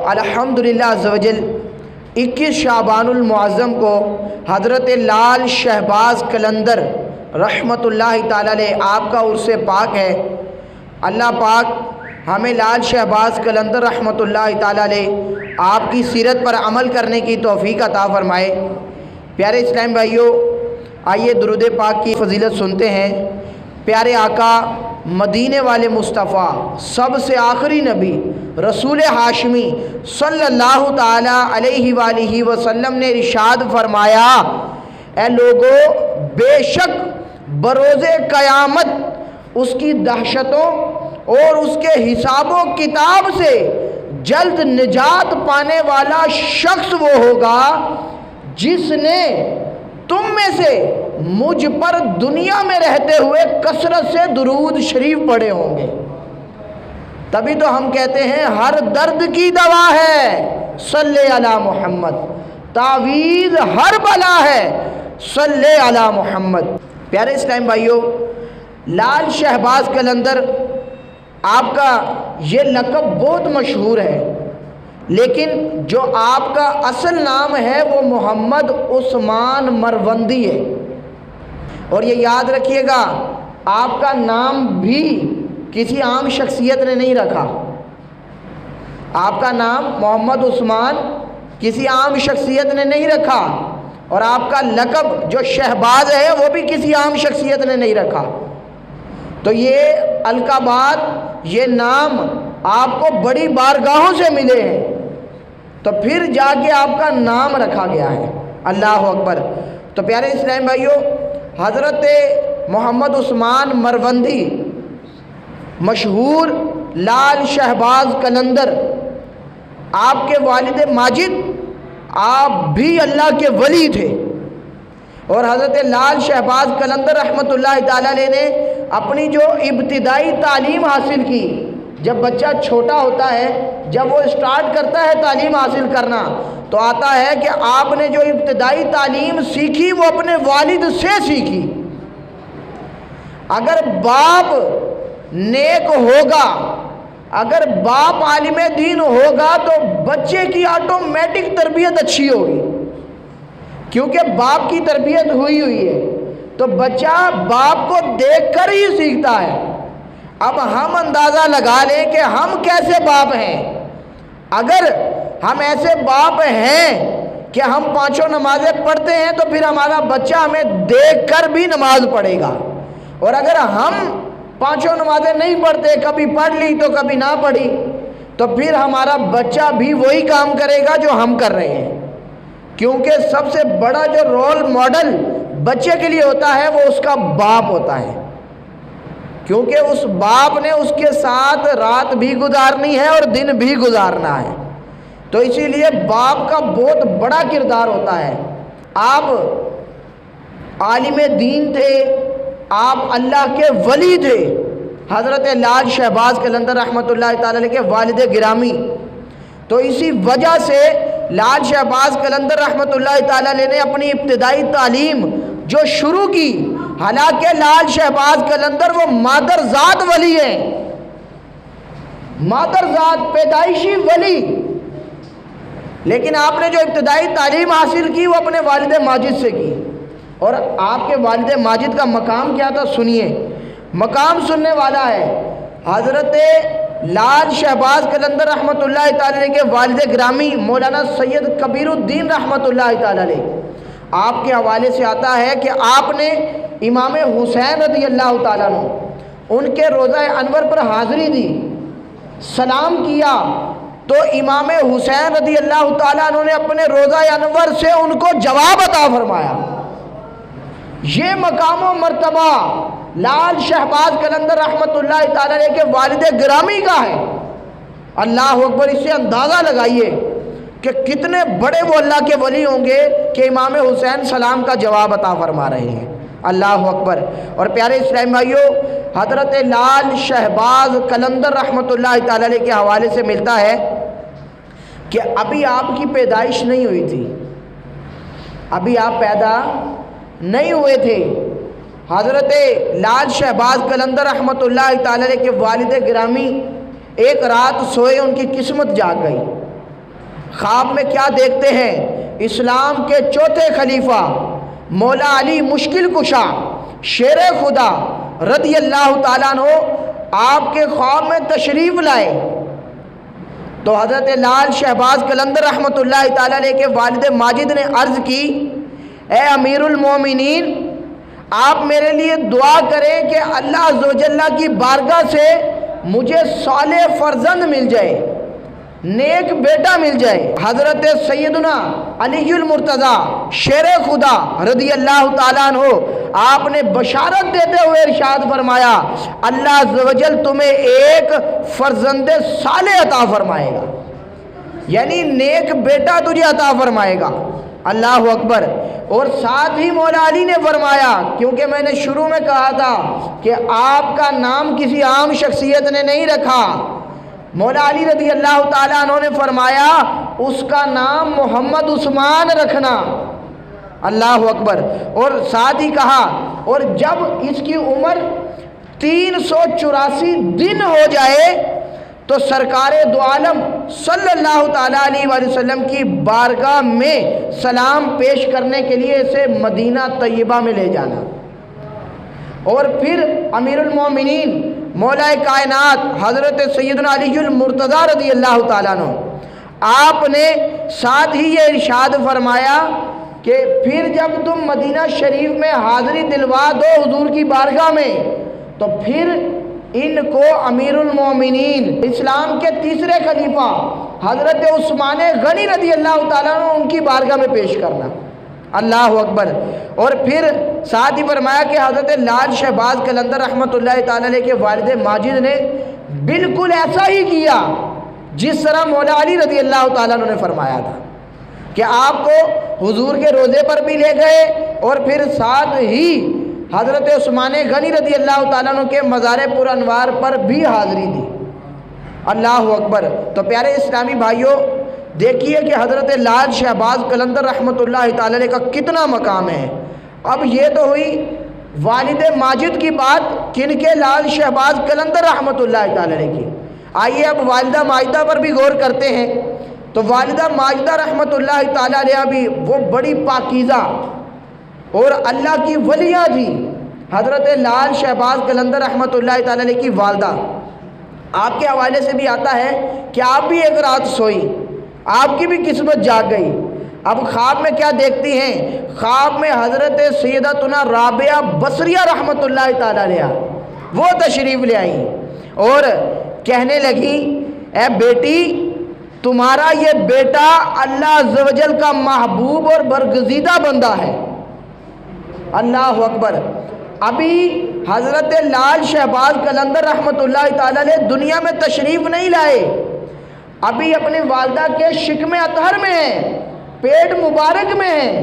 الحمدللہ عز و جل 21 شعبان المعظم کو حضرت لال شہباز قلندر رحمۃ اللہ تعالی علیہ آپ کا عرس پاک ہے۔ اللہ پاک ہمیں لال شہباز قلندر رحمۃ اللہ تعالی علیہ آپ کی سیرت پر عمل کرنے کی توفیق عطا فرمائے۔ پیارے اسلام بھائیوں، آئیے درود پاک کی فضیلت سنتے ہیں۔ پیارے آقا مدینے والے مصطفیٰ، سب سے آخری نبی رسول ہاشمی صلی اللہ تعالی علیہ وآلہ وسلم نے ارشاد فرمایا، اے لوگو، بے شک بروز قیامت اس کی دہشتوں اور اس کے حساب و کتاب سے جلد نجات پانے والا شخص وہ ہوگا جس نے تم میں سے مجھ پر دنیا میں رہتے ہوئے کثرت سے درود شریف پڑھے ہوں گے۔ تبھی تو ہم کہتے ہیں ہر درد کی دوا ہے صلی علی محمد، تعویذ ہر بلا ہے صلی علی محمد۔ پیارے اسلام بھائیوں، لال شہباز قلندر آپ کا یہ لقب بہت مشہور ہے، لیکن جو آپ کا اصل نام ہے وہ محمد عثمان مروندی ہے۔ اور یہ یاد رکھیے گا، آپ کا نام بھی کسی عام شخصیت نے نہیں رکھا۔ آپ کا نام محمد عثمان کسی عام شخصیت نے نہیں رکھا، اور آپ کا لقب جو شہباز ہے وہ بھی کسی عام شخصیت نے نہیں رکھا۔ تو یہ القابات، یہ نام آپ کو بڑی بارگاہوں سے ملے ہیں، تو پھر جا کے آپ کا نام رکھا گیا ہے۔ اللہ اکبر۔ تو پیارے اسلام بھائیوں، حضرت محمد عثمان مروندی مشہور لال شہباز قلندر، آپ کے والد ماجد آپ بھی اللہ کے ولی تھے، اور حضرت لال شہباز قلندر رحمۃ اللہ تعالی علیہ نے اپنی جو ابتدائی تعلیم حاصل کی، جب بچہ چھوٹا ہوتا ہے، جب وہ اسٹارٹ کرتا ہے تعلیم حاصل کرنا، تو آتا ہے کہ آپ نے جو ابتدائی تعلیم سیکھی وہ اپنے والد سے سیکھی۔ اگر باپ نیک ہوگا، اگر باپ عالم دین ہوگا، تو بچے کی آٹومیٹک تربیت اچھی ہوگی، کیونکہ باپ کی تربیت ہوئی ہے، تو بچہ باپ کو دیکھ کر ہی سیکھتا ہے۔ اب ہم اندازہ لگا لیں کہ ہم کیسے باپ ہیں۔ اگر ہم ایسے باپ ہیں کہ ہم 5 نمازیں پڑھتے ہیں، تو پھر ہمارا بچہ ہمیں دیکھ کر بھی نماز پڑھے گا، اور اگر ہم 5 نمازیں نہیں پڑھتے، کبھی پڑھ لی تو کبھی نہ پڑھی، تو پھر ہمارا بچہ بھی وہی کام کرے گا جو ہم کر رہے ہیں، کیونکہ سب سے بڑا جو رول ماڈل بچے کے لیے ہوتا ہے وہ اس کا باپ ہوتا ہے، کیونکہ اس باپ نے اس کے ساتھ رات بھی گزارنی ہے اور دن بھی گزارنا ہے، تو اسی لیے باپ کا بہت بڑا کردار ہوتا ہے۔ آپ عالم دین تھے، آپ اللہ کے ولی تھے، حضرت لال شہباز قلندر رحمۃ اللہ تعالی علیہ کے والد گرامی۔ تو اسی وجہ سے لال شہباز قلندر رحمۃ اللہ تعالی علیہ نے اپنی ابتدائی تعلیم جو شروع کی، حالانکہ لال شہباز قلندر وہ مادر ذات ولی ہیں، مادر ذات پیدائشی ولی، لیکن آپ نے جو ابتدائی تعلیم حاصل کی وہ اپنے والد ماجد سے کی۔ اور آپ کے والد ماجد کا مقام کیا تھا، سنیے، مقام سننے والا ہے۔ حضرت لال شہباز قلندر رحمۃ اللہ تعالی علیہ کے والد گرامی مولانا سید کبیر الدین رحمۃ اللہ تعالی علیہ، آپ کے حوالے سے آتا ہے کہ آپ نے امام حسین رضی اللہ تعالیٰ عنہ ان کے روضہ انور پر حاضری دی، سلام کیا، تو امام حسین رضی اللہ تعالیٰ عنہ نے اپنے روضہ انور سے ان کو جواب عطا فرمایا۔ یہ مقام و مرتبہ لال شہباز قلندر رحمۃ اللہ تعالی علیہ کے والد گرامی کا ہے۔ اللہ اکبر۔ اس سے اندازہ لگائیے کہ کتنے بڑے وہ اللہ کے ولی ہوں گے کہ امام حسین سلام کا جواب عطا فرما رہے ہیں۔ اللہ اکبر۔ اور پیارے اسلام بھائیوں، حضرت لال شہباز قلندر رحمۃ اللہ تعالی علیہ کے حوالے سے ملتا ہے کہ ابھی آپ کی پیدائش نہیں ہوئی تھی، ابھی آپ پیدا نہیں ہوئے تھے۔ حضرت لال شہباز قلندر رحمۃ اللہ تعالی علیہ کے والد گرامی ایک رات سوئے، ان کی قسمت جاگ گئی، خواب میں کیا دیکھتے ہیں؟ اسلام کے چوتھے خلیفہ مولا علی مشکل کشا شیر خدا رضی اللہ تعالیٰ عنہ آپ کے خواب میں تشریف لائے تو حضرت لال شہباز قلندر رحمۃ اللہ تعالیٰ علیہ کے والد ماجد نے عرض کی، اے امیر المومنین، آپ میرے لیے دعا کریں کہ اللہ عز و جل کی بارگاہ سے مجھے صالح فرزند مل جائے، نیک بیٹا مل جائے۔ حضرت سیدنا علی المرتضیٰ شیر خدا رضی اللہ تعالیٰ عنہ آپ نے بشارت دیتے ہوئے ارشاد فرمایا، اللہ عز و جل تمہیں ایک فرزند صالح عطا فرمائے گا، یعنی نیک بیٹا تجھے عطا فرمائے گا۔ اللہ اکبر۔ اور ساتھ ہی مولا علی نے فرمایا، کیونکہ میں نے شروع میں کہا تھا کہ آپ کا نام کسی عام شخصیت نے نہیں رکھا، مولا علی رضی اللہ تعالیٰ عنہ نے فرمایا اس کا نام محمد عثمان رکھنا۔ اللہ اکبر۔ اور ساتھ ہی کہا اور جب اس کی عمر 384 دن ہو جائے تو سرکار دو عالم صلی اللہ تعالیٰ علیہ وآلہ وسلم کی بارگاہ میں سلام پیش کرنے کے لیے اسے مدینہ طیبہ میں لے جانا۔ اور پھر امیر المومنین مولا کائنات حضرت سیدنا علی المرتضیٰ رضی اللہ تعالیٰ عنہ آپ نے ساتھ ہی یہ ارشاد فرمایا کہ پھر جب تم مدینہ شریف میں حاضری دلوا دو حضور کی بارگاہ میں تو پھر ان کو امیر المومنین اسلام کے تیسرے خلیفہ حضرت عثمان غنی رضی اللہ تعالیٰ عنہ ان کی بارگاہ میں پیش کرنا۔ اللہ اکبر۔ اور پھر ساتھ ہی فرمایا کہ حضرت لال شہباز قلندر رحمۃ اللہ تعالیٰ علیہ کے والد ماجد نے بالکل ایسا ہی کیا جس طرح مولا علی رضی اللہ تعالیٰ عنہ نے فرمایا تھا کہ آپ کو حضور کے روضے پر بھی لے گئے اور پھر ساتھ ہی حضرت عثمان غنی رضی اللہ تعالیٰ عنہ کے مزار پر انوار پر بھی حاضری دی۔ اللہ اکبر۔ تو پیارے اسلامی بھائیوں، دیکھیے کہ حضرت لال شہباز قلندر رحمۃ اللہ تعالیٰ علیہ کا کتنا مقام ہے۔ اب یہ تو ہوئی والد ماجد کی بات، کن کے؟ لال شہباز قلندر رحمۃ اللہ تعالیٰ علیہ کی۔ آئیے اب والدہ ماجدہ پر بھی غور کرتے ہیں۔ تو والدہ ماجدہ رحمۃ اللہ تعالیٰ علیہ بھی وہ بڑی پاکیزہ اور اللہ کی ولیہ تھی۔ حضرت لال شہباز قلندر رحمۃ اللہ تعالیٰ علیہ کی والدہ، آپ کے حوالے سے بھی آتا ہے کہ آپ بھی ایک رات سوئی، آپ کی بھی قسمت جاگ گئی۔ اب خواب میں کیا دیکھتی ہیں؟ خواب میں حضرت سیدتنا رابعہ بصریہ رحمۃ اللہ تعالیٰ علیہ وہ تشریف لے آئیں اور کہنے لگی، اے بیٹی، تمہارا یہ بیٹا اللہ عز و جل کا محبوب اور برگزیدہ بندہ ہے۔ اللہ اکبر۔ ابھی حضرت لال شہباز قلندر رحمۃ اللہ تعالیٰ علیہ دنیا میں تشریف نہیں لائے، ابھی اپنی والدہ کے شکم اطہر میں ہیں، پیٹ مبارک میں ہیں،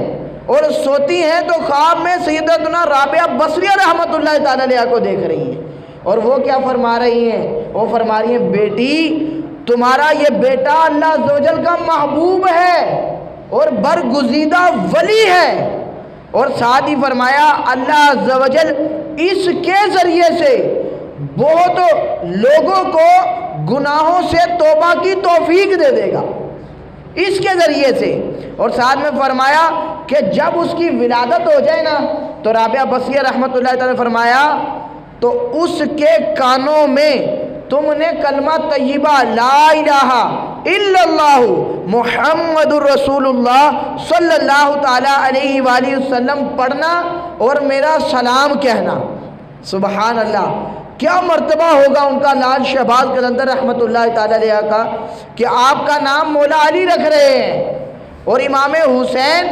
اور سوتی ہیں تو خواب میں سیدتنا رابعہ بصریہ رحمۃ اللہ تعالیٰ علیہ کو دیکھ رہی ہیں۔ اور وہ کیا فرما رہی ہیں؟ وہ فرما رہی ہیں، بیٹی، تمہارا یہ بیٹا اللہ عز و جل کا محبوب ہے اور برگزیدہ ولی ہے۔ اور ساتھ ہی فرمایا اللہ عز و جل اس کے ذریعے سے بہت لوگوں کو گناہوں سے توبہ کی توفیق دے دے گا، اس کے ذریعے سے۔ اور ساتھ میں فرمایا کہ جب اس کی ولادت ہو جائے نا تو رابعہ بصریہ رحمۃ اللہ تعالیٰ نے فرمایا تو اس کے کانوں میں تم نے کلمہ طیبہ لا الہ الا اللہ محمد الرسول اللہ صلی اللہ تعالیٰ علیہ وآلہ وسلم پڑھنا اور میرا سلام کہنا۔ سبحان اللہ، کیا مرتبہ ہوگا ان کا لال شہباز قلندر رحمۃ اللہ تعالیٰ علیہ کا کہ آپ کا نام مولا علی رکھ رہے ہیں اور امام حسین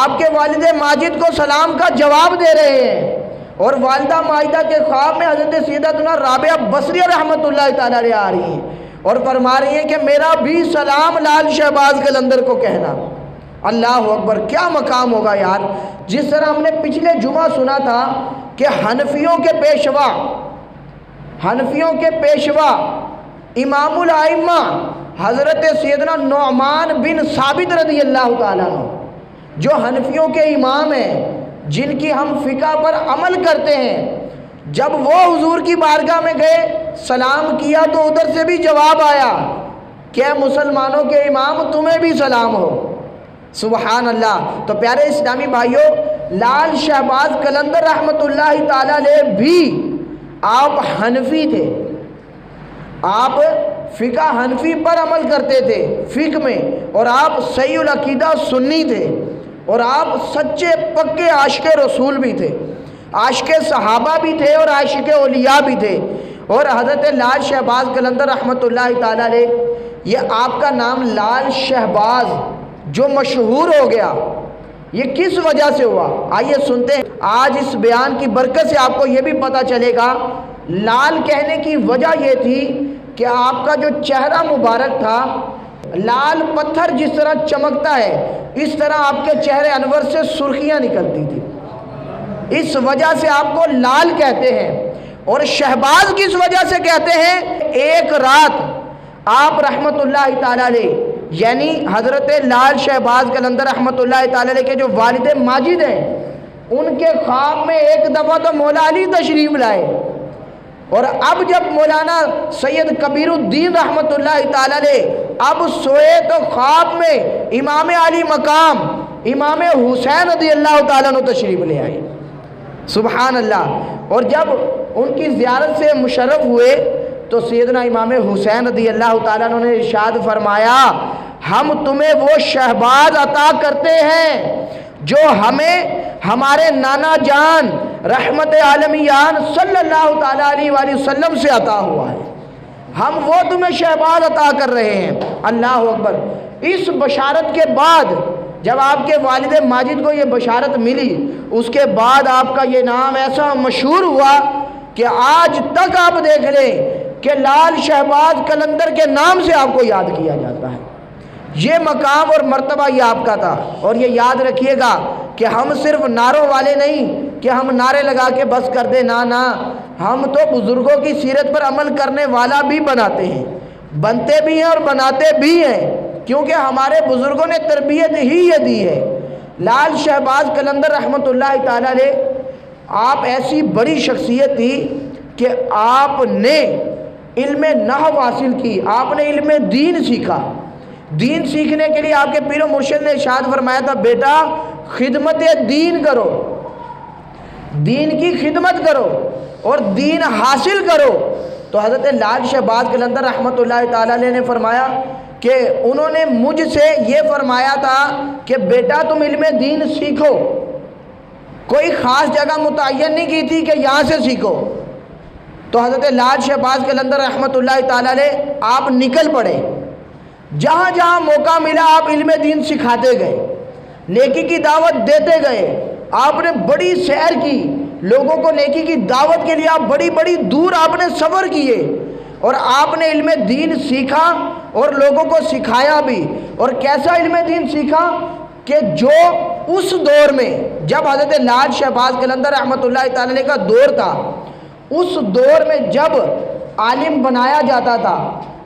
آپ کے والد ماجد کو سلام کا جواب دے رہے ہیں، اور والدہ ماجدہ کے خواب میں حضرت سیدتنا رابعہ بصریہ رحمۃ اللہ تعالیٰ علیہ آ رہی ہیں اور فرما رہی ہیں کہ میرا بھی سلام لال شہباز قلندر کو کہنا۔ اللہ اکبر، کیا مقام ہوگا یار۔ جس طرح ہم نے پچھلے جمعہ سنا تھا کہ حنفیوں کے پیشوا امام الائمہ حضرت سیدنا نعمان بن ثابت رضی اللہ تعالیٰ عنہ جو حنفیوں کے امام ہیں، جن کی ہم فقہ پر عمل کرتے ہیں، جب وہ حضور کی بارگاہ میں گئے سلام کیا تو ادھر سے بھی جواب آیا کہ مسلمانوں کے امام تمہیں بھی سلام ہو۔ سبحان اللہ۔ تو پیارے اسلامی بھائیوں، لال شہباز قلندر رحمۃ اللہ تعالیٰ علیہ بھی آپ حنفی تھے، آپ فقہ حنفی پر عمل کرتے تھے فقہ میں، اور آپ صحیح العقیدہ سنی تھے، اور آپ سچے پکے عاشق رسول بھی تھے، عاشق صحابہ بھی تھے اور عاشق اولیاء بھی تھے۔ اور حضرت لال شہباز قلندر رحمۃ اللہ تعالیٰ علیہ، یہ آپ کا نام لال شہباز جو مشہور ہو گیا، یہ کس وجہ سے ہوا؟ آئیے سنتے ہیں۔ آج اس بیان کی برکت سے آپ کو یہ بھی پتہ چلے گا، لال کہنے کی وجہ یہ تھی کہ آپ کا جو چہرہ مبارک تھا، لال پتھر جس طرح چمکتا ہے اس طرح آپ کے چہرے انور سے سرخیاں نکلتی تھی، اس وجہ سے آپ کو لال کہتے ہیں۔ اور شہباز کس وجہ سے کہتے ہیں؟ ایک رات آپ رحمت اللہ تعالیٰ علیہ، یعنی حضرت لال شہباز قلندر رحمت اللہ تعالیٰ علیہ کے جو والد ماجد ہیں، ان کے خواب میں ایک دفعہ تو مولا علی تشریف لائے، اور اب جب مولانا سید کبیر الدین رحمت اللہ تعالیٰ علیہ اب سوئے تو خواب میں امام علی مقام امام حسین رضی اللہ تعالیٰ عنہ تشریف لے آئے۔ سبحان اللہ۔ اور جب ان کی زیارت سے مشرف ہوئے تو سیدنا امام حسین رضی اللہ تعالیٰ عنہ نے ارشاد فرمایا، ہم تمہیں وہ شہباز عطا کرتے ہیں جو ہمیں ہمارے نانا جان رحمت عالمیان صلی اللہ تعالیٰ علیہ وآلہ وسلم سے عطا ہوا ہے، ہم وہ تمہیں شہباز عطا کر رہے ہیں۔ اللہ اکبر۔ اس بشارت کے بعد جب آپ کے والد ماجد کو یہ بشارت ملی، اس کے بعد آپ کا یہ نام ایسا مشہور ہوا کہ آج تک آپ دیکھ لیں کہ لال شہباز قلندر کے نام سے آپ کو یاد کیا جاتا ہے۔ یہ مقام اور مرتبہ یہ آپ کا تھا۔ اور یہ یاد رکھیے گا کہ ہم صرف نعروں والے نہیں کہ ہم نعرے لگا کے بس کر دیں، نہ، ہم تو بزرگوں کی سیرت پر عمل کرنے والا بھی بناتے ہیں، بنتے بھی ہیں اور بناتے بھی ہیں، کیونکہ ہمارے بزرگوں نے تربیت ہی یہ دی ہے۔ لال شہباز قلندر رحمۃ اللہ تعالیٰ علیہ آپ ایسی بڑی شخصیت تھی کہ آپ نے علم نحو حاصل کی، آپ نے علم دین سیکھا۔ دین سیکھنے کے لیے آپ کے پیر و مرشد نے ارشاد فرمایا تھا، بیٹا خدمت دین کرو، دین کی خدمت کرو اور دین حاصل کرو۔ تو حضرت لال شہباز قلندر رحمۃ اللہ تعالیٰ علیہ نے فرمایا کہ انہوں نے مجھ سے یہ فرمایا تھا کہ بیٹا تم علم دین سیکھو، کوئی خاص جگہ متعین نہیں کی تھی کہ یہاں سے سیکھو۔ تو حضرت لال شہباز قلندر رحمۃ اللہ تعالیٰ علیہ آپ نکل پڑے، جہاں جہاں موقع ملا آپ علم دین سکھاتے گئے، نیکی کی دعوت دیتے گئے۔ آپ نے بڑی سیر کی، لوگوں کو نیکی کی دعوت کے لیے آپ بڑی بڑی دور آپ نے سفر کیے، اور آپ نے علم دین سیکھا اور لوگوں کو سکھایا بھی۔ اور کیسا علم دین سیکھا کہ جو اس دور میں جب حضرت لال شہباز قلندر رحمۃ اللہ تعالی علیہ کا دور تھا، اس دور میں جب عالم بنایا جاتا تھا،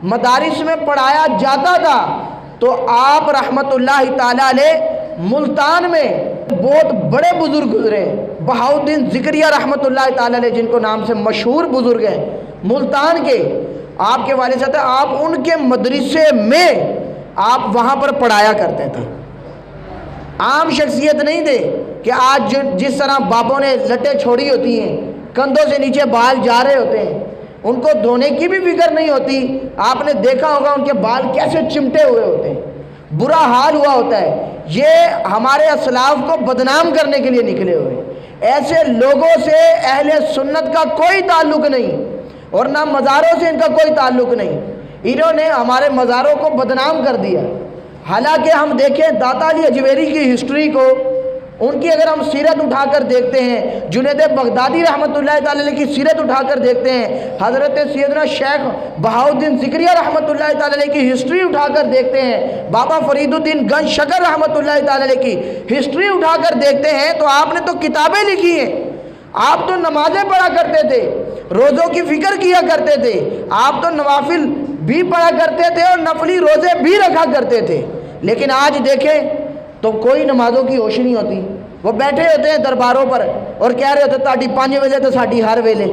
مدارس میں پڑھایا جاتا تھا، تو آپ رحمت اللہ تعالیٰ علیہ ملتان میں بہت بڑے بزرگ گزرے۔ بہاؤالدین ذکریہ رحمت اللہ تعالیٰ علیہ، جن کو نام سے مشہور بزرگ ہیں ملتان کے، آپ کے والد صاحب، آپ ان کے مدرسے میں آپ وہاں پر پڑھایا کرتے تھے۔ عام شخصیت نہیں تھے کہ آج جس طرح باپوں نے لٹیں چھوڑی ہوتی ہیں، کندھوں سے نیچے بال جا رہے ہوتے ہیں، ان کو دھونے کی بھی فکر نہیں ہوتی۔ آپ نے دیکھا ہوگا ان کے بال کیسے چمٹے ہوئے ہوتے ہیں، برا حال ہوا ہوتا ہے۔ یہ ہمارے اسلاف کو بدنام کرنے کے لیے نکلے ہوئے۔ ایسے لوگوں سے اہل سنت کا کوئی تعلق نہیں، اور نہ مزاروں سے ان کا کوئی تعلق نہیں۔ انہوں نے ہمارے مزاروں کو بدنام کر دیا۔ حالانکہ ہم دیکھیں داتا علی اجویری کی ہسٹری کو، ان کی اگر ہم سیرت اٹھا کر دیکھتے ہیں، جنید بغدادی رحمۃ اللہ تعالی علیہ کی سیرت اٹھا کر دیکھتے ہیں، حضرت سیدنا شیخ بہاؤالدین ذکریہ رحمۃ اللہ تعالی علیہ کی ہسٹری اٹھا کر دیکھتے ہیں، بابا فرید الدین گنج شکر رحمۃ اللہ تعالی علیہ کی ہسٹری اٹھا کر دیکھتے ہیں، تو آپ نے تو کتابیں لکھی ہیں، آپ تو نمازیں پڑھا کرتے تھے، روزوں کی فکر کیا کرتے تھے، آپ تو نوافل بھی پڑھا کرتے تھے اور نفلی روزے بھی رکھا کرتے تھے۔ لیکن آج دیکھیں تو کوئی نمازوں کی ہوش نہیں ہوتی۔ وہ بیٹھے ہوتے ہیں درباروں پر اور کہہ رہے ہوتے تاڑی 5 ویلے تو ساڑی ہر ویلے،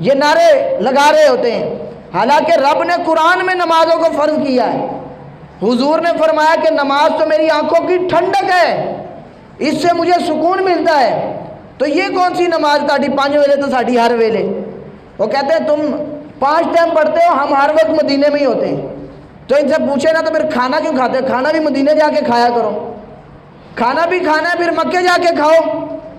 یہ نعرے لگا رہے ہوتے ہیں۔ حالانکہ رب نے قرآن میں نمازوں کو فرض کیا ہے۔ حضور نے فرمایا کہ نماز تو میری آنکھوں کی ٹھنڈک ہے، اس سے مجھے سکون ملتا ہے۔ تو یہ کون سی نماز تاڑی 5 ویلے تو ساڑی ہر ویلے؟ وہ کہتے ہیں تم 5 ٹائم پڑھتے ہو، ہم ہر وقت مدینے میں ہی ہوتے ہیں۔ تو ان سے پوچھے نا تو پھر کھانا کیوں کھاتے ہیں؟ کھانا بھی مدینے جا کے کھایا کرو، کھانا بھی کھانا ہے پھر مکے جا کے کھاؤ،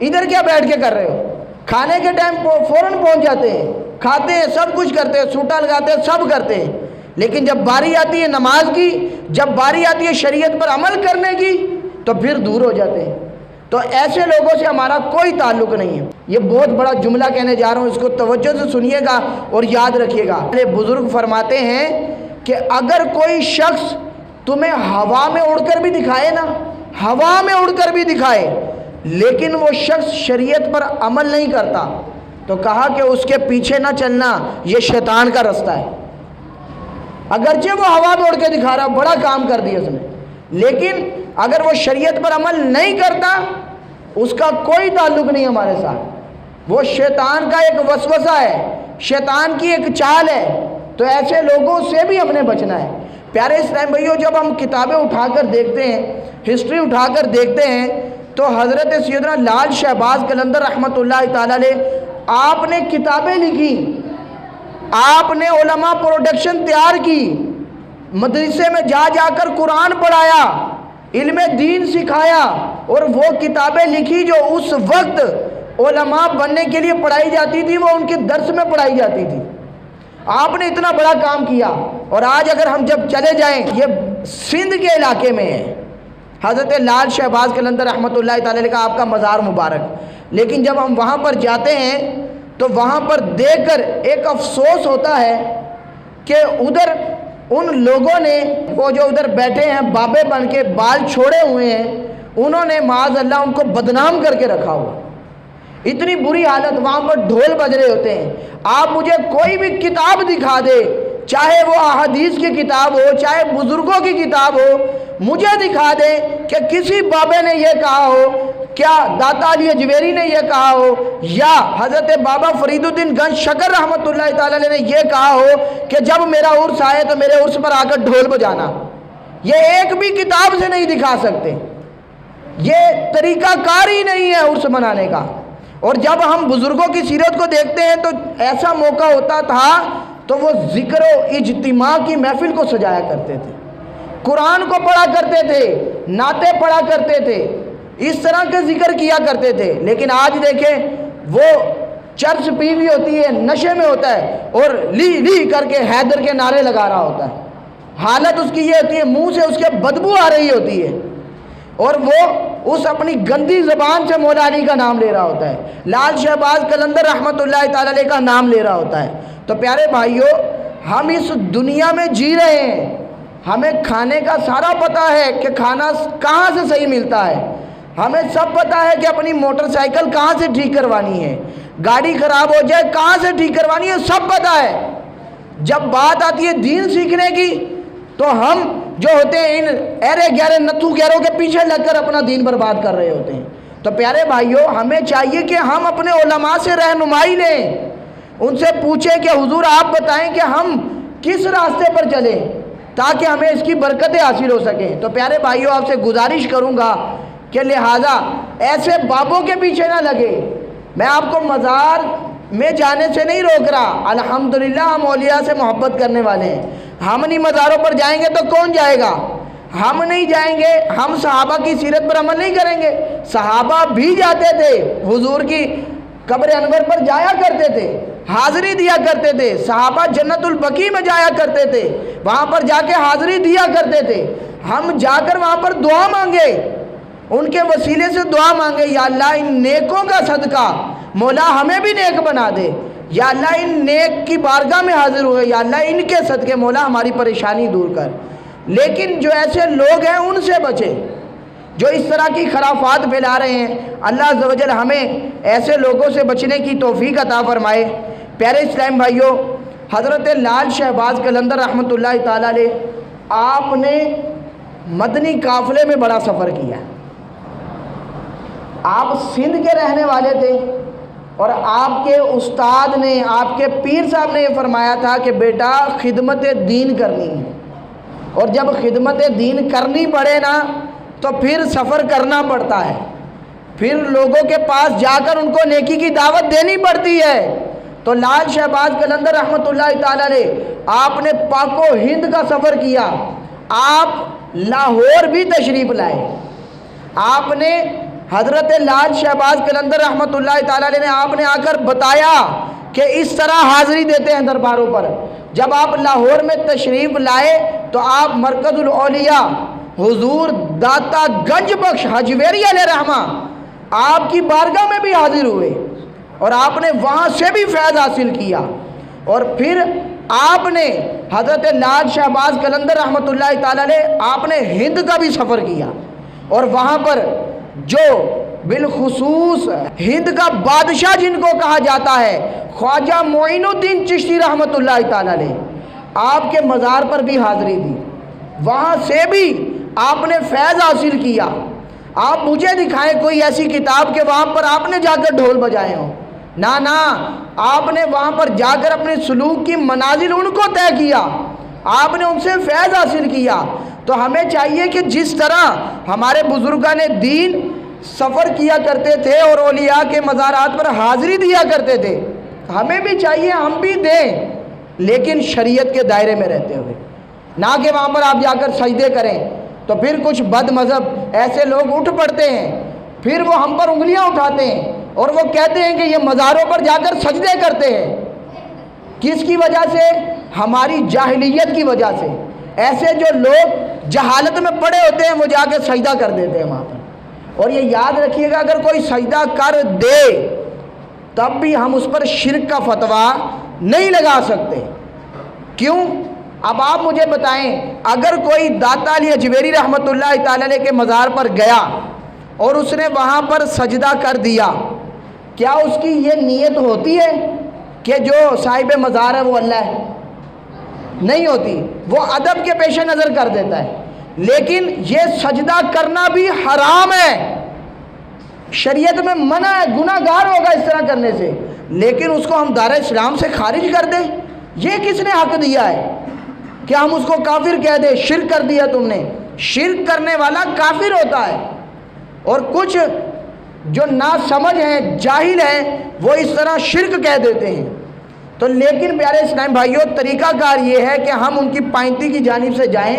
ادھر کیا بیٹھ کے کر رہے ہو؟ کھانے کے ٹائم فوراً پہنچ جاتے ہیں، کھاتے ہیں، سب کچھ کرتے ہیں، سوٹا لگاتے ہیں، سب کرتے ہیں، لیکن جب باری آتی ہے نماز کی، جب باری آتی ہے شریعت پر عمل کرنے کی، تو پھر دور ہو جاتے ہیں۔ تو ایسے لوگوں سے ہمارا کوئی تعلق نہیں ہے۔ یہ بہت بڑا جملہ کہنے جا رہا ہوں، اس کو توجہ سے سنیے گا اور یاد رکھیے گا۔ بزرگ فرماتے ہیں کہ اگر کوئی شخص تمہیں ہوا میں اڑ کر بھی دکھائے نا، ہوا میں اڑ کر بھی دکھائے، لیکن وہ شخص شریعت پر عمل نہیں کرتا، تو کہا کہ اس کے پیچھے نہ چلنا، یہ شیطان کا رستہ ہے۔ اگرچہ وہ ہوا میں اڑ کے دکھا رہا، بڑا کام کر دیا اس نے، لیکن اگر وہ شریعت پر عمل نہیں کرتا، اس کا کوئی تعلق نہیں ہمارے ساتھ، وہ شیطان کا ایک وسوسہ ہے، شیطان کی ایک چال ہے۔ تو ایسے لوگوں سے بھی ہم نے بچنا ہے۔ پیارے اسلام بھائیو، جب ہم کتابیں اٹھا کر دیکھتے ہیں، ہسٹری اٹھا کر دیکھتے ہیں، تو حضرت سیدنا لال شہباز قلندر رحمۃ اللہ تعالیٰ علیہ، آپ نے کتابیں لکھی، آپ نے علماء پروڈکشن تیار کی، مدرسے میں جا جا کر قرآن پڑھایا، علم دین سکھایا، اور وہ کتابیں لکھی جو اس وقت علماء بننے کے لیے پڑھائی جاتی تھی، وہ ان کے درس میں پڑھائی جاتی تھی۔ آپ نے اتنا بڑا کام کیا، اور آج اگر ہم جب چلے جائیں، یہ سندھ کے علاقے میں ہے، حضرت لال شہباز قلندر رحمۃ اللہ تعالیٰ علیہ کا آپ کا مزار مبارک، لیکن جب ہم وہاں پر جاتے ہیں تو وہاں پر دیکھ کر ایک افسوس ہوتا ہے کہ ادھر ان لوگوں نے، وہ جو ادھر بیٹھے ہیں بابے بن کے بال چھوڑے ہوئے ہیں، انہوں نے معاذ اللہ ان کو بدنام کر کے رکھا ہوا، اتنی بری حالت، وہاں پر ڈھول بج رہے ہوتے ہیں۔ آپ مجھے کوئی بھی کتاب دکھا دے، چاہے وہ احادیث کی کتاب ہو، چاہے بزرگوں کی کتاب ہو، مجھے دکھا دے کہ کسی بابے نے یہ کہا ہو، کیا داتا علی اجویری نے یہ کہا ہو، یا حضرت بابا فرید الدین گنج شکر رحمۃ اللہ تعالیٰ علیہ نے یہ کہا ہو کہ جب میرا عرس آئے تو میرے عرس پر آ کر ڈھول بجانا۔ یہ ایک بھی کتاب سے نہیں دکھا سکتے، یہ طریقہ کار ہی نہیں ہے عرس منانے کا۔ اور جب ہم بزرگوں کی سیرت کو دیکھتے ہیں تو ایسا موقع ہوتا تھا تو وہ ذکر و اجتماع کی محفل کو سجایا کرتے تھے، قرآن کو پڑھا کرتے تھے، نعتیں پڑھا کرتے تھے، اس طرح کے ذکر کیا کرتے تھے۔ لیکن آج دیکھیں، وہ چرس پی ہوئی ہوتی ہے، نشے میں ہوتا ہے، اور لی لی کر کے حیدر کے نعرے لگا رہا ہوتا ہے، حالت اس کی یہ ہوتی ہے، منہ سے اس کے بدبو آ رہی ہوتی ہے، اور وہ اس اپنی گندی زبان سے مولا علی کا نام لے رہا ہوتا ہے، لال شہباز قلندر رحمۃ اللہ تعالیٰ علیہ کا نام لے رہا ہوتا ہے۔ تو پیارے بھائیو، ہم اس دنیا میں جی رہے ہیں، ہمیں کھانے کا سارا پتہ ہے کہ کھانا کہاں سے صحیح ملتا ہے، ہمیں سب پتہ ہے کہ اپنی موٹر سائیکل کہاں سے ٹھیک کروانی ہے، گاڑی خراب ہو جائے کہاں سے ٹھیک کروانی ہے، سب پتہ ہے۔ جب بات آتی ہے دین سیکھنے کی، تو ہم جو ہوتے ہیں ان ایرے گیرے نتھو گیروں کے پیچھے لگ کر اپنا دین برباد کر رہے ہوتے ہیں۔ تو پیارے بھائیو، ہمیں چاہیے کہ ہم اپنے علماء سے رہنمائی لیں، ان سے پوچھیں کہ حضور آپ بتائیں کہ ہم کس راستے پر چلیں تاکہ ہمیں اس کی برکتیں حاصل ہو سکیں۔ تو پیارے بھائیو، آپ سے گزارش کروں گا کہ لہٰذا ایسے بابوں کے پیچھے نہ لگے۔ میں آپ کو مزار میں جانے سے نہیں روک رہا، الحمدللہ ہم اولیاء سے محبت کرنے والے ہیں، ہم نہیں مزاروں پر جائیں گے تو کون جائے گا؟ ہم نہیں جائیں گے، ہم صحابہ کی سیرت پر عمل نہیں کریں گے۔ صحابہ بھی جاتے تھے، حضور کی قبر انور پر جایا کرتے تھے، حاضری دیا کرتے تھے، صحابہ جنت البقیع میں جایا کرتے تھے، وہاں پر جا کے حاضری دیا کرتے تھے۔ ہم جا کر وہاں پر دعا مانگے، ان کے وسیلے سے دعا مانگے، یا اللہ ان نیکوں کا صدقہ مولا ہمیں بھی نیک بنا دے، یا اللہ ان نیک کی بارگاہ میں حاضر ہوئے، یا اللہ ان کے صدقے مولا ہماری پریشانی دور کر۔ لیکن جو ایسے لوگ ہیں ان سے بچے جو اس طرح کی خرافات پھیلا رہے ہیں۔ اللہ عز و جل ہمیں ایسے لوگوں سے بچنے کی توفیق عطا فرمائے۔ پیارے اسلام بھائیوں، حضرت لال شہباز قلندر رحمۃ اللہ تعالیٰ علیہ، آپ نے مدنی قافلے میں بڑا سفر کیا۔ آپ سندھ کے رہنے والے تھے، اور آپ کے استاد نے، آپ کے پیر صاحب نے یہ فرمایا تھا کہ بیٹا خدمت دین کرنی ہے، اور جب خدمت دین کرنی پڑے نا تو پھر سفر کرنا پڑتا ہے، پھر لوگوں کے پاس جا کر ان کو نیکی کی دعوت دینی پڑتی ہے۔ تو لال شہباز قلندر رحمۃ اللہ تعالیٰ علیہ، آپ نے پاک و ہند کا سفر کیا، آپ لاہور بھی تشریف لائے، آپ نے حضرت لال شہباز قلندر رحمۃ اللہ تعالیٰ علیہ نے آپ نے آ کر بتایا کہ اس طرح حاضری دیتے ہیں درباروں پر۔ جب آپ لاہور میں تشریف لائے تو آپ مرکز الاولیاء حضور داتا گنج بخش حجویری علیہ رحمہ آپ کی بارگاہ میں بھی حاضر ہوئے، اور آپ نے وہاں سے بھی فیض حاصل کیا، اور پھر آپ نے حضرت لال شہباز قلندر رحمۃ اللہ تعالیٰ علیہ آپ نے ہند کا بھی سفر کیا، اور وہاں پر جو بالخصوص ہند کا بادشاہ جن کو کہا جاتا ہے خواجہ معین الدین چشتی رحمۃ اللہ تعالیٰ علیہ، آپ کے مزار پر بھی حاضری دی، وہاں سے بھی آپ نے فیض حاصل کیا۔ آپ مجھے دکھائیں کوئی ایسی کتاب کہ وہاں پر آپ نے جا کر ڈھول بجائے ہوں، نہ آپ نے وہاں پر جا کر اپنے سلوک کی منازل ان کو طے کیا، آپ نے ان سے فیض حاصل کیا۔ تو ہمیں چاہیے کہ جس طرح ہمارے بزرگان دین سفر کیا کرتے تھے اور اولیاء کے مزارات پر حاضری دیا کرتے تھے، ہمیں بھی چاہیے ہم بھی دیں، لیکن شریعت کے دائرے میں رہتے ہوئے، نہ کہ وہاں پر آپ جا کر سجدے کریں۔ تو پھر کچھ بد مذہب ایسے لوگ اٹھ پڑتے ہیں، پھر وہ ہم پر انگلیاں اٹھاتے ہیں اور وہ کہتے ہیں کہ یہ مزاروں پر جا کر سجدے کرتے ہیں۔ کس کی وجہ سے؟ ہماری جاہلیت کی وجہ سے۔ ایسے جو لوگ جہالت میں پڑے ہوتے ہیں وہ جا کے سجدہ کر دیتے ہیں وہاں پر، اور یہ یاد رکھیے گا اگر کوئی سجدہ کر دے تب بھی ہم اس پر شرک کا فتویٰ نہیں لگا سکتے۔ کیوں؟ اب آپ مجھے بتائیں، اگر کوئی داتا علی حجویری رحمۃ اللہ تعالیٰ علیہ کے مزار پر گیا اور اس نے وہاں پر سجدہ کر دیا، کیا اس کی یہ نیت ہوتی ہے کہ جو صاحب مزار ہے وہ اللہ ہے؟ نہیں ہوتی، وہ ادب کے پیش نظر کر دیتا ہے۔ لیکن یہ سجدہ کرنا بھی حرام ہے، شریعت میں منع ہے، گناہ گار ہوگا اس طرح کرنے سے، لیکن اس کو ہم دار اسلام سے خارج کر دیں، یہ کس نے حق دیا ہے کہ ہم اس کو کافر کہہ دیں؟ شرک کر دیا تم نے۔ شرک کرنے والا کافر ہوتا ہے، اور کچھ جو ناسمجھ ہیں، جاہل ہیں، وہ اس طرح شرک کہہ دیتے ہیں۔ تو لیکن پیارے اسلام بھائیوں، طریقہ کار یہ ہے کہ ہم ان کی پائنتی کی جانب سے جائیں،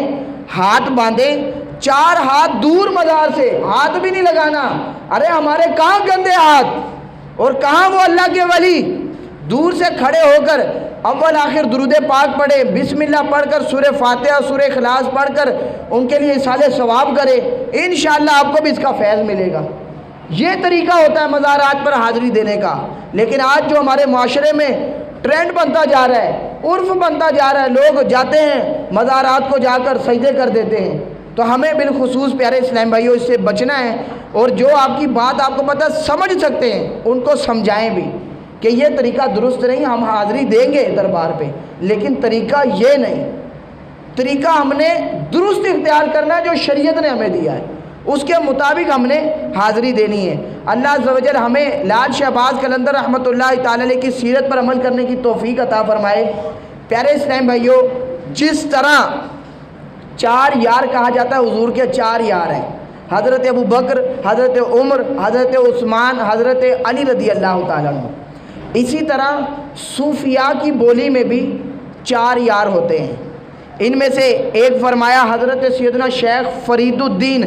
ہاتھ باندھیں، 4 ہاتھ دور مزار سے، ہاتھ بھی نہیں لگانا۔ ارے ہمارے کہاں گندے ہاتھ اور کہاں وہ اللہ کے ولی، دور سے کھڑے ہو کر اول آخر درود پاک پڑھے، بسم اللہ پڑھ کر سورہ فاتحہ سورہ اخلاص پڑھ کر ان کے لیے اصال ثواب کرے، انشاءاللہ آپ کو بھی اس کا فیض ملے گا۔ یہ طریقہ ہوتا ہے مزارات پر حاضری دینے کا۔ لیکن آج جو ہمارے معاشرے میں ٹرینڈ بنتا جا رہا ہے، عرف بنتا جا رہا ہے، لوگ جاتے ہیں مزارات کو جا کر سجدے کر دیتے ہیں۔ تو ہمیں بالخصوص پیارے اسلام بھائیوں اس سے بچنا ہے، اور جو آپ کی بات آپ کو پتہ سمجھ سکتے ہیں ان کو سمجھائیں بھی کہ یہ طریقہ درست نہیں۔ ہم حاضری دیں گے دربار پہ، لیکن طریقہ یہ نہیں، طریقہ ہم نے درست اختیار کرنا ہے جو شریعت نے ہمیں دیا ہے، اس کے مطابق ہم نے حاضری دینی ہے۔ اللہ عز و جل ہمیں لال شہباز قلندر رحمۃ اللہ تعالیٰ علیہ کی سیرت پر عمل کرنے کی توفیق عطا فرمائے۔ پیارے اسلام بھائیوں، جس طرح 4 یار کہا جاتا ہے، حضور کے 4 یار ہیں، حضرت ابو بکر، حضرت عمر، حضرت عثمان، حضرت علی رضی اللہ تعالیٰ عنہ، اسی طرح صوفیاء کی بولی میں بھی 4 یار ہوتے ہیں۔ ان میں سے ایک فرمایا حضرت سیدنا شیخ فرید الدین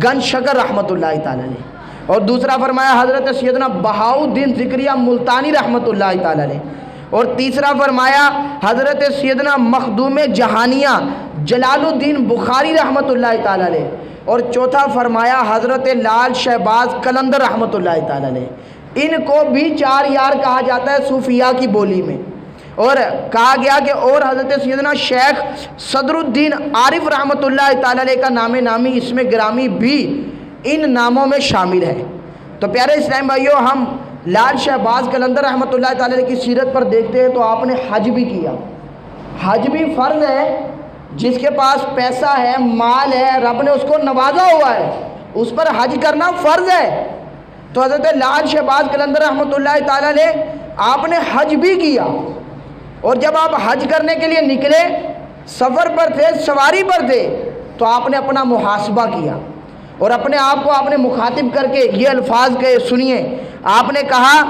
گنج شکر رحمۃ اللہ تعالیٰ علیہ، اور دوسرا فرمایا حضرت سیدنا بہاؤالدین ذکریہ ملتانی رحمۃ اللہ تعالیٰ علیہ، اور تیسرا فرمایا حضرت سیدنا مخدوم جہانیہ جلال الدین بخاری رحمۃ اللہ تعالیٰ علیہ، اور چوتھا فرمایا حضرت لال شہباز قلندر رحمۃ اللہ تعالیٰ علیہ۔ ان کو بھی 4 یار کہا جاتا ہے صوفیاء کی بولی میں، اور کہا گیا کہ اور حضرت سیدنا شیخ صدر الدین عارف رحمۃ اللہ تعالیٰ علیہ کا نام نامی اس میں گرامی بھی ان ناموں میں شامل ہے۔ تو پیارے اسلام بھائیوں، ہم لال شہباز قلندر رحمۃ اللہ تعالیٰ علیہ کی سیرت پر دیکھتے ہیں تو آپ نے حج بھی کیا۔ حج بھی فرض ہے، جس کے پاس پیسہ ہے، مال ہے، رب نے اس کو نوازا ہوا ہے، اس پر حج کرنا فرض ہے۔ تو حضرت لال شہباز قلندر رحمۃ اللہ تعالیٰ علیہ آپ نے حج بھی کیا، اور جب آپ حج کرنے کے لیے نکلے، سفر پر تھے، سواری پر تھے، تو آپ نے اپنا محاسبہ کیا اور اپنے آپ کو آپ نے مخاطب کر کے یہ الفاظ کہے، سنیے، آپ نے کہا،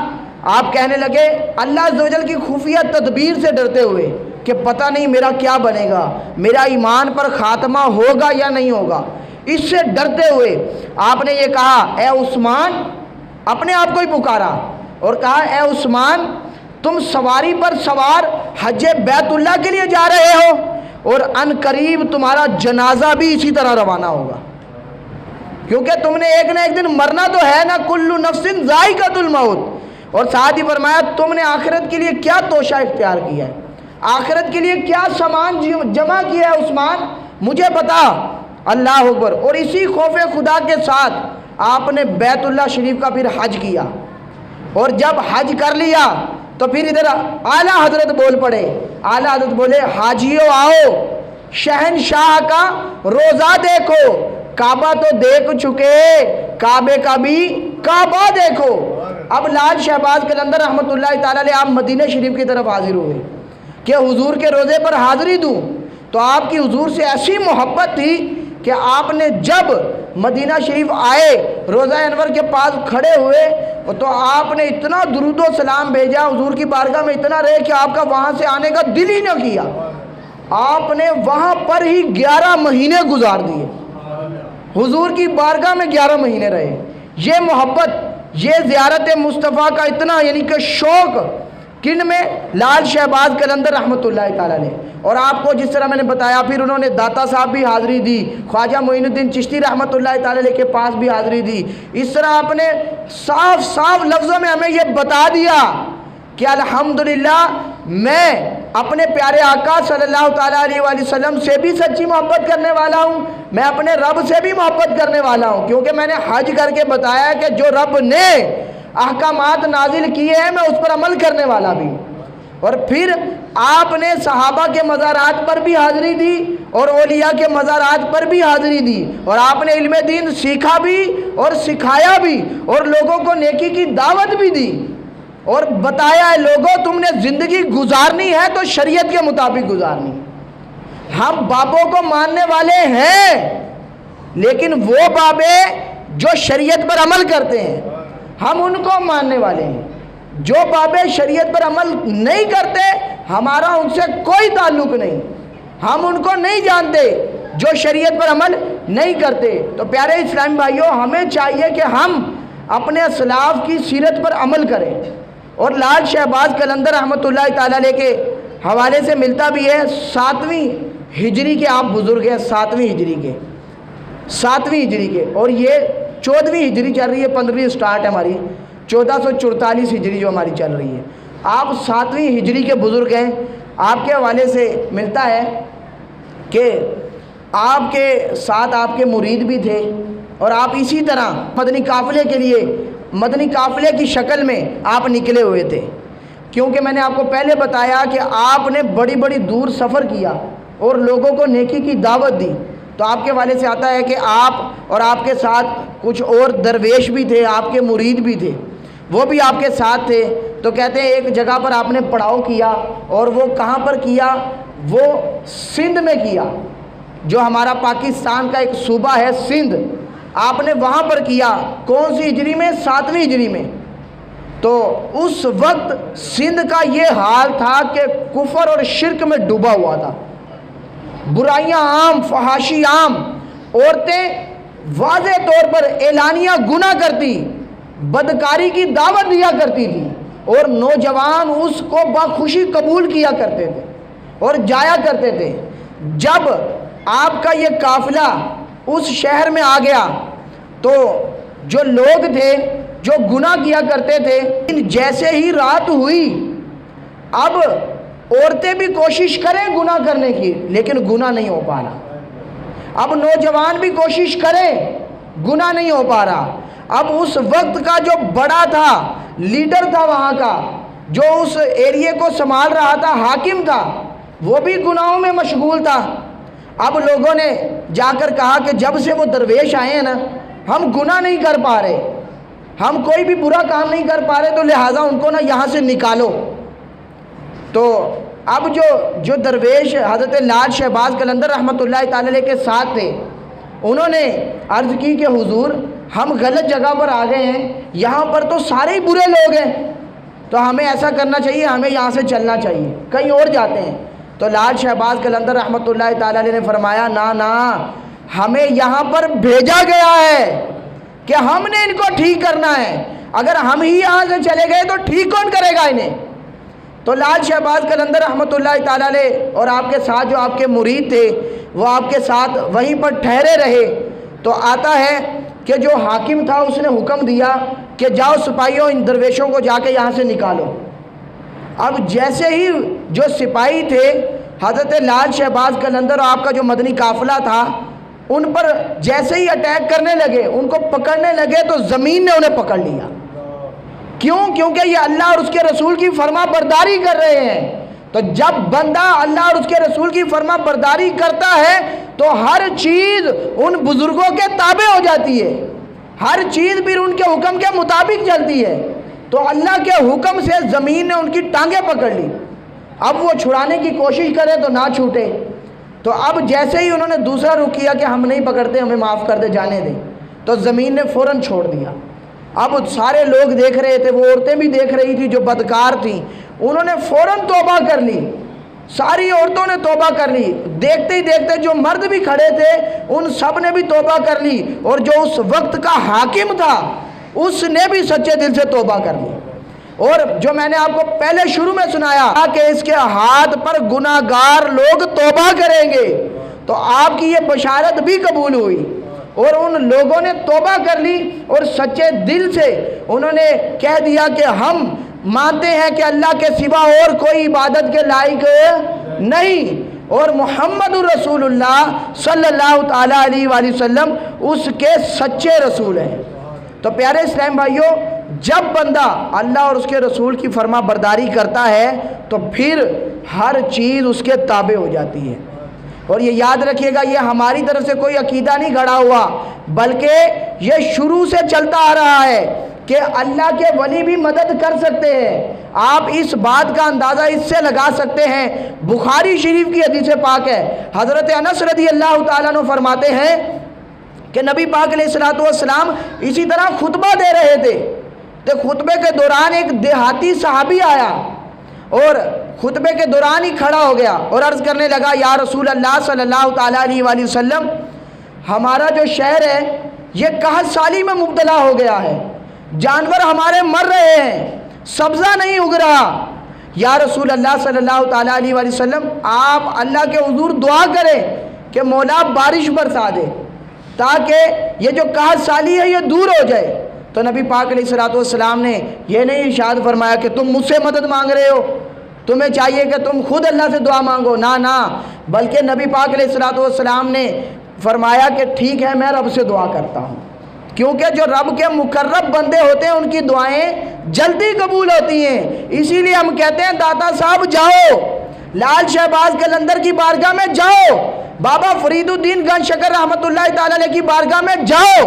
آپ کہنے لگے اللہ عز و جل کی خفیہ تدبیر سے ڈرتے ہوئے کہ پتہ نہیں میرا کیا بنے گا، میرا ایمان پر خاتمہ ہوگا یا نہیں ہوگا، اس سے ڈرتے ہوئے آپ نے یہ کہا، اے عثمان، اپنے آپ کو ہی پکارا اور کہا، اے عثمان، تم سواری پر سوار حج بیت اللہ کے لیے جا رہے ہو، اور ان قریب تمہارا جنازہ بھی اسی طرح روانہ ہوگا، کیونکہ تم نے ایک نہ ایک دن مرنا تو ہے نا، کل نفس ذائقۃ الموت۔ اور ساتھ ہی فرمایا، تم نے آخرت کے لیے کیا توشہ اختیار کیا ہے، آخرت کے لیے کیا سامان جمع کیا ہے عثمان، مجھے بتا۔ اللہ اکبر۔ اور اسی خوف خدا کے ساتھ آپ نے بیت اللہ شریف کا پھر حج کیا، اور جب حج کر لیا تو پھر ادھر اعلیٰ حضرت بول پڑے، اعلیٰ حضرت بولے، حاجیوں آؤ، شہنشاہ کا روزہ دیکھو، کعبہ تو دیکھ چکے، کعبے کا بھی کعبہ دیکھو۔ اب لال شہباز قلندر رحمۃ اللہ تعالیٰ علیہ آپ مدینہ شریف کی طرف حاضر ہوئے کہ حضور کے روزے پر حاضری دوں، تو آپ کی حضور سے ایسی محبت تھی کہ آپ نے جب مدینہ شریف آئے، روضہ انور کے پاس کھڑے ہوئے، تو آپ نے اتنا درود و سلام بھیجا، حضور کی بارگاہ میں اتنا رہے کہ آپ کا وہاں سے آنے کا دل ہی نہ کیا، آپ نے وہاں پر ہی 11 مہینے گزار دیے، حضور کی بارگاہ میں 11 مہینے رہے۔ یہ محبت، یہ زیارت مصطفیٰ کا اتنا یعنی کہ شوق کن میں؟ لال شہباز قلندر رحمۃ اللہ تعالیٰ نے۔ اور آپ کو جس طرح میں نے بتایا، پھر انہوں نے داتا صاحب بھی حاضری دی، خواجہ معین الدین چشتی رحمۃ اللہ تعالیٰ علیہ کے پاس بھی حاضری دی۔ اس طرح آپ نے صاف صاف لفظوں میں ہمیں یہ بتا دیا کہ الحمدللہ میں اپنے پیارے آقا صلی اللہ تعالیٰ علیہ وآلہ وسلم سے بھی سچی محبت کرنے والا ہوں، میں اپنے رب سے بھی محبت کرنے والا ہوں، کیونکہ میں نے حج کر کے بتایا کہ جو رب نے احکامات نازل کیے ہیں میں اس پر عمل کرنے والا بھی ہوں۔ اور پھر آپ نے صحابہ کے مزارات پر بھی حاضری دی اور اولیاء کے مزارات پر بھی حاضری دی، اور آپ نے علم دین سیکھا بھی اور سکھایا بھی، اور لوگوں کو نیکی کی دعوت بھی دی، اور بتایا ہے لوگوں تم نے زندگی گزارنی ہے تو شریعت کے مطابق گزارنی ہے۔ ہم بابوں کو ماننے والے ہیں، لیکن وہ بابے جو شریعت پر عمل کرتے ہیں ہم ان کو ماننے والے ہیں، جو بابے شریعت پر عمل نہیں کرتے ہمارا ان سے کوئی تعلق نہیں، ہم ان کو نہیں جانتے جو شریعت پر عمل نہیں کرتے۔ تو پیارے اسلامی بھائیوں، ہمیں چاہیے کہ ہم اپنے اسلاف کی سیرت پر عمل کریں، اور لال شہباز قلندر رحمۃ اللہ تعالیٰ علیہ کے حوالے سے ملتا بھی ہے، 7ویں ہجری کے آپ بزرگ ہیں، 7ویں ہجری کے، اور یہ 14ویں ہجری چل رہی ہے، 15ویں سٹارٹ ہے ہماری، 1444 ہجری جو ہماری چل رہی ہے، آپ 7ویں ہجری کے بزرگ ہیں۔ آپ کے حوالے سے ملتا ہے کہ آپ کے ساتھ آپ کے مرید بھی تھے، اور آپ اسی طرح مدنی قافلے کے لیے مدنی قافلے کی شکل میں آپ نکلے ہوئے تھے، کیونکہ میں نے آپ کو پہلے بتایا کہ آپ نے بڑی بڑی دور سفر کیا اور لوگوں کو نیکی کی دعوت دی۔ تو آپ کے والے سے آتا ہے کہ آپ اور آپ کے ساتھ کچھ اور درویش بھی تھے، آپ کے مرید بھی تھے، وہ بھی آپ کے ساتھ تھے۔ تو کہتے ہیں ایک جگہ پر آپ نے پڑاؤ کیا، اور وہ کہاں پر کیا؟ وہ سندھ میں کیا، جو ہمارا پاکستان کا ایک صوبہ ہے سندھ، آپ نے وہاں پر کیا۔ کون سی ہجری میں؟ 7ویں ہجری میں۔ تو اس وقت سندھ کا یہ حال تھا کہ کفر اور شرک میں ڈوبا ہوا تھا، برائیاں عام، فحاشی عام، عورتیں واضح طور پر اعلانیہ گناہ کرتی، بدکاری کی دعوت دیا کرتی تھی، اور نوجوان اس کو بخوشی قبول کیا کرتے تھے اور جایا کرتے تھے۔ جب آپ کا یہ قافلہ اس شہر میں آ گیا تو جو لوگ تھے جو گناہ کیا کرتے تھے، جیسے ہی رات ہوئی، اب عورتیں بھی کوشش کریں گناہ کرنے کی، لیکن گناہ نہیں ہو پا رہا۔ اب نوجوان بھی کوشش کریں، گناہ نہیں ہو پا رہا۔ اب اس وقت کا جو بڑا تھا، لیڈر تھا وہاں کا، جو اس ایریے کو سنبھال رہا تھا، حاکم تھا، وہ بھی گناہوں میں مشغول تھا۔ اب لوگوں نے جا کر کہا کہ جب سے وہ درویش آئے ہیں نا، ہم گناہ نہیں کر پا رہے، ہم کوئی بھی برا کام نہیں کر پا رہے تو لہٰذا ان کو نا یہاں سے نکالو۔ تو اب جو درویش حضرت لال شہباز قلندر رحمۃ اللہ تعالی علیہ کے ساتھ تھے، انہوں نے عرض کی کہ حضور ہم غلط جگہ پر آ گئے ہیں، یہاں پر تو سارے ہی برے لوگ ہیں، تو ہمیں ایسا کرنا چاہیے، ہمیں یہاں سے چلنا چاہیے، کہیں اور جاتے ہیں۔ تو لال شہباز قلندر رحمۃ اللہ تعالی علیہ نے فرمایا نا ہمیں یہاں پر بھیجا گیا ہے کہ ہم نے ان کو ٹھیک کرنا ہے، اگر ہم ہی یہاں سے چلے گئے تو ٹھیک کون کرے گا انہیں؟ تو لال شہباز قلندر رحمۃ اللہ تعالی علیہ اور آپ کے ساتھ جو آپ کے مرید تھے وہ آپ کے ساتھ وہیں پر ٹھہرے رہے۔ تو آتا ہے کہ جو حاکم تھا اس نے حکم دیا کہ جاؤ سپاہیوں ان درویشوں کو جا کے یہاں سے نکالو۔ اب جیسے ہی جو سپاہی تھے حضرت لال شہباز قلندر اور آپ کا جو مدنی قافلہ تھا ان پر جیسے ہی اٹیک کرنے لگے، ان کو پکڑنے لگے، تو زمین نے انہیں پکڑ لیا۔ کیوں؟ کیونکہ یہ اللہ اور اس کے رسول کی فرما برداری کر رہے ہیں۔ تو جب بندہ اللہ اور اس کے رسول کی فرما برداری کرتا ہے تو ہر چیز ان بزرگوں کے تابع ہو جاتی ہے، ہر چیز پھر ان کے حکم کے مطابق چلتی ہے۔ تو اللہ کے حکم سے زمین نے ان کی ٹانگیں پکڑ لی، اب وہ چھڑانے کی کوشش کرے تو نہ چھوٹے۔ تو اب جیسے ہی انہوں نے دوسرا رخ کیا کہ ہم نہیں پکڑتے، ہمیں معاف کر دے، جانے دیں، تو زمین نے فوراً چھوڑ دیا۔ اب سارے لوگ دیکھ رہے تھے، وہ عورتیں بھی دیکھ رہی تھی جو بدکار تھیں، انہوں نے فوراً توبہ کر لی، ساری عورتوں نے توبہ کر لی، دیکھتے ہی دیکھتے جو مرد بھی کھڑے تھے ان سب نے بھی توبہ کر لی، اور جو اس وقت کا حاکم تھا اس نے بھی سچے دل سے توبہ کر لی۔ اور جو میں نے آپ کو پہلے شروع میں سنایا کہ اس کے ہاتھ پر گناہ گار لوگ توبہ کریں گے، تو آپ کی یہ بشارت بھی قبول ہوئی، اور ان لوگوں نے توبہ کر لی اور سچے دل سے انہوں نے کہہ دیا کہ ہم مانتے ہیں کہ اللہ کے سوا اور کوئی عبادت کے لائق نہیں، اور محمد رسول اللہ صلی اللہ تعالیٰ علیہ وآلہ وسلم اس کے سچے رسول ہیں۔ تو پیارے اسلام بھائیوں، جب بندہ اللہ اور اس کے رسول کی فرما برداری کرتا ہے تو پھر ہر چیز اس کے تابع ہو جاتی ہے۔ اور یہ یاد رکھیے گا، یہ ہماری طرف سے کوئی عقیدہ نہیں گھڑا ہوا، بلکہ یہ شروع سے چلتا آ رہا ہے کہ اللہ کے ولی بھی مدد کر سکتے ہیں۔ آپ اس بات کا اندازہ اس سے لگا سکتے ہیں، بخاری شریف کی حدیث پاک ہے، حضرت انس رضی اللہ تعالیٰ عنہ فرماتے ہیں کہ نبی پاک علیہ الصلوۃ والسلام اسی طرح خطبہ دے رہے تھے، تو خطبے کے دوران ایک دیہاتی صحابی آیا اور خطبے کے دوران ہی کھڑا ہو گیا اور عرض کرنے لگا، یا رسول اللہ صلی اللہ تعالیٰ علیہ وآلہ وسلم، ہمارا جو شہر ہے یہ قحط سالی میں مبتلا ہو گیا ہے، جانور ہمارے مر رہے ہیں، سبزہ نہیں اگ رہا، یا رسول اللہ صلی اللہ تعالیٰ علیہ وآلہ وسلم آپ اللہ کے حضور دعا کریں کہ مولا بارش برسا دے تاکہ یہ جو قحط سالی ہے یہ دور ہو جائے۔ تو نبی پاک علیہ الصلوۃ والسلام نے یہ نہیں ارشاد فرمایا کہ تم مجھ سے مدد مانگ رہے ہو، تمہیں چاہیے کہ تم خود اللہ سے دعا مانگو، نہ، بلکہ نبی پاک علیہ الصلوۃ والسلام نے فرمایا کہ ٹھیک ہے میں رب سے دعا کرتا ہوں، کیونکہ جو رب کے مقرب بندے ہوتے ہیں ان کی دعائیں جلدی قبول ہوتی ہیں۔ اسی لیے ہم کہتے ہیں داتا صاحب جاؤ، لال شہباز قلندر کی بارگاہ میں جاؤ، بابا فرید الدین گنج شکر رحمۃ اللہ تعالی علیہ کی بارگاہ میں جاؤ،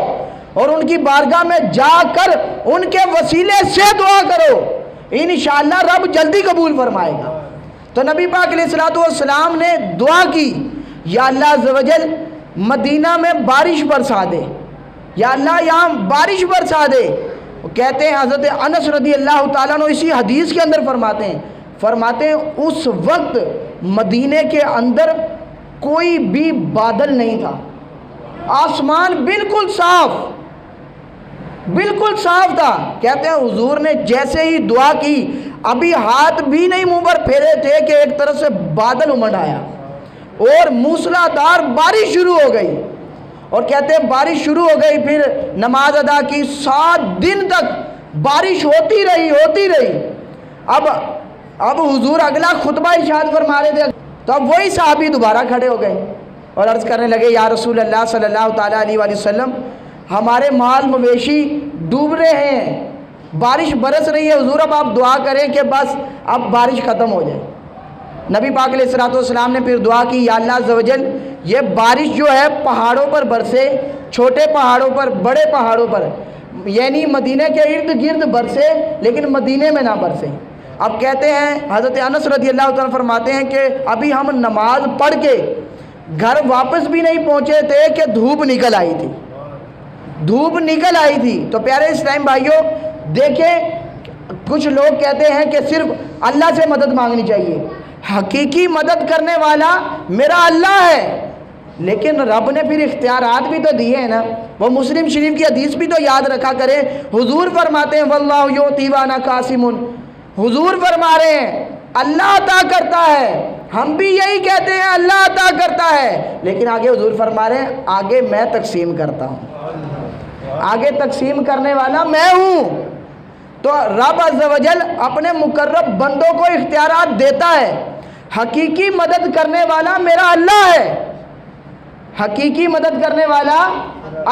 اور ان کی بارگاہ میں جا کر ان کے وسیلے سے دعا کرو، انشاءاللہ رب جلدی قبول فرمائے گا۔ تو نبی پاک علیہ الصلوۃ والسلام نے دعا کی، یا اللہ عز و جل مدینہ میں بارش برسا دے، یا اللہ یہاں بارش برسا دے۔ وہ کہتے ہیں حضرت انس رضی اللہ تعالیٰ عنہ اسی حدیث کے اندر فرماتے ہیں اس وقت مدینے کے اندر کوئی بھی بادل نہیں تھا، آسمان بالکل صاف تھا۔ کہتے ہیں حضور نے جیسے ہی دعا کی، ابھی ہاتھ بھی نہیں منہ پر پھیرے تھے کہ ایک طرف سے بادل امڑ آیا اور موسلادھار بارش شروع ہو گئی، اور کہتے ہیں بارش شروع ہو گئی، پھر نماز ادا کی، 7 دن تک بارش ہوتی رہی۔ اب حضور اگلا خطبہ ارشاد فرما رہے تھے، تو اب وہی صحابی دوبارہ کھڑے ہو گئے اور عرض کرنے لگے، یا رسول اللہ صلی اللہ تعالیٰ علیہ وآلہ وسلم ہمارے مال مویشی ڈوب رہے ہیں، بارش برس رہی ہے، حضور اب آپ دعا کریں کہ بس اب بارش ختم ہو جائے۔ نبی پاک علیہ الصلوۃ والسلام نے پھر دعا کی، یا اللہ عز و جل یہ بارش جو ہے پہاڑوں پر برسے، چھوٹے پہاڑوں پر، بڑے پہاڑوں پر، یعنی مدینہ کے ارد گرد برسے لیکن مدینے میں نہ برسے۔ اب کہتے ہیں حضرت انس رضی اللہ تعالیٰ فرماتے ہیں کہ ابھی ہم نماز پڑھ کے گھر واپس بھی نہیں پہنچے تھے کہ دھوپ نکل آئی تھی، دھوپ نکل آئی تھی۔ تو پیارے اسلام بھائیوں دیکھیں، کچھ لوگ کہتے ہیں کہ صرف اللہ سے مدد مانگنی چاہیے، حقیقی مدد کرنے والا میرا اللہ ہے، لیکن رب نے پھر اختیارات بھی تو دیے ہیں نا۔ وہ مسلم شریف کی حدیث بھی تو یاد رکھا کرے، حضور فرماتے ہیں واللہ یؤتی وانا قاسم، حضور فرما رہے ہیں اللہ عطا کرتا ہے، ہم بھی یہی کہتے ہیں اللہ عطا کرتا ہے، لیکن آگے حضور فرما رہے ہیں آگے میں تقسیم کرتا ہوں، آگے تقسیم کرنے والا میں ہوں۔ تو رب عز و جل اپنے مقرب بندوں کو اختیارات دیتا ہے۔ حقیقی مدد کرنے والا میرا اللہ ہے، حقیقی مدد کرنے والا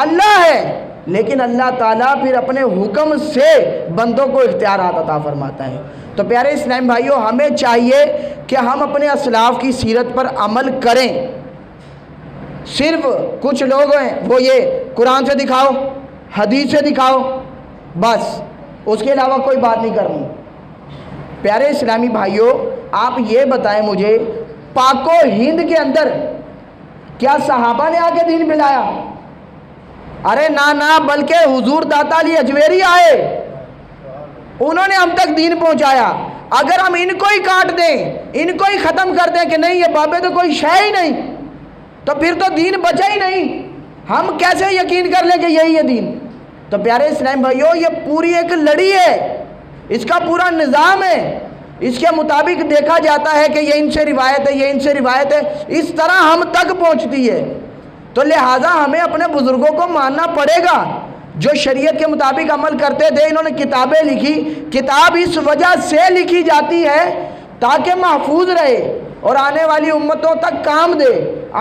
اللہ ہے، لیکن اللہ تعالیٰ پھر اپنے حکم سے بندوں کو اختیارات عطا فرماتا ہے۔ تو پیارے اسلام بھائیوں ہمیں چاہیے کہ ہم اپنے اسلاف کی سیرت پر عمل کریں۔ صرف کچھ لوگ ہیں وہ یہ قرآن سے دکھاؤ، حدیث سے دکھاؤ، بس اس کے علاوہ کوئی بات نہیں کرنی۔ پیارے اسلامی بھائیوں آپ یہ بتائیں مجھے، پاک و ہند کے اندر کیا صحابہ نے آ کے دین پھیلایا؟ ارے نہ، بلکہ حضور داتا علی اجمیری آئے، انہوں نے ہم تک دین پہنچایا۔ اگر ہم ان کو ہی کاٹ دیں، ان کو ہی ختم کر دیں کہ نہیں یہ بابے تو کوئی شے ہی نہیں، تو پھر تو دین بچا ہی نہیں، ہم کیسے یقین کر لیں کہ یہی ہے دین؟ تو پیارے اسلام بھائیوں یہ پوری ایک لڑی ہے، اس کا پورا نظام ہے، اس کے مطابق دیکھا جاتا ہے کہ یہ ان سے روایت ہے، یہ ان سے روایت ہے، اس طرح ہم تک پہنچتی ہے۔ تو لہٰذا ہمیں اپنے بزرگوں کو ماننا پڑے گا جو شریعت کے مطابق عمل کرتے تھے۔ انہوں نے کتابیں لکھی، کتاب اس وجہ سے لکھی جاتی ہے تاکہ محفوظ رہے اور آنے والی امتوں تک کام دے،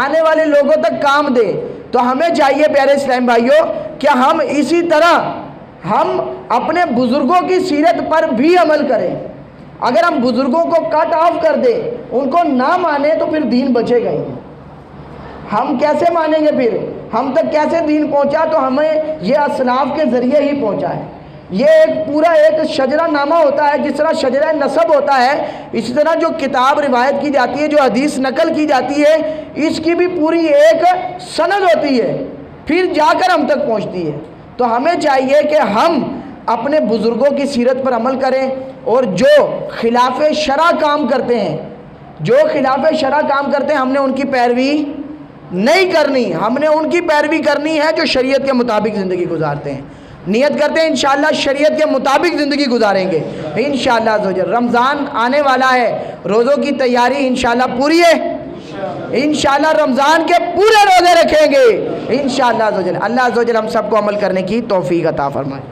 آنے والے لوگوں تک کام دے۔ تو ہمیں چاہیے پیارے اسلام بھائیوں کہ ہم اسی طرح ہم اپنے بزرگوں کی سیرت پر بھی عمل کریں۔ اگر ہم بزرگوں کو کٹ آف کر دیں، ان کو نہ مانیں، تو پھر دین بچے گا ہی نہیں۔ ہم کیسے مانیں گے؟ پھر ہم تک کیسے دین پہنچا؟ تو ہمیں یہ اسلاف کے ذریعے ہی پہنچا ہے۔ یہ ایک پورا ایک شجرہ نامہ ہوتا ہے، جس طرح شجرہ نسب ہوتا ہے، اسی طرح جو کتاب روایت کی جاتی ہے، جو حدیث نقل کی جاتی ہے، اس کی بھی پوری ایک سند ہوتی ہے، پھر جا کر ہم تک پہنچتی ہے۔ تو ہمیں چاہیے کہ ہم اپنے بزرگوں کی سیرت پر عمل کریں، اور جو خلاف شرع کام کرتے ہیں، جو خلاف شرع کام کرتے ہیں، ہم نے ان کی پیروی نہیں کرنی، ہم نے ان کی پیروی کرنی ہے جو شریعت کے مطابق زندگی گزارتے ہیں۔ نیت کرتے ہیں انشاءاللہ شریعت کے مطابق زندگی گزاریں گے انشاءاللہ عز و جل۔ رمضان آنے والا ہے، روزوں کی تیاری انشاءاللہ پوری ہے، انشاءاللہ رمضان کے پورے روزے رکھیں گے انشاءاللہ عز و جل۔ اللہ عز و جل ہم سب کو عمل کرنے کی توفیق عطا فرمائے۔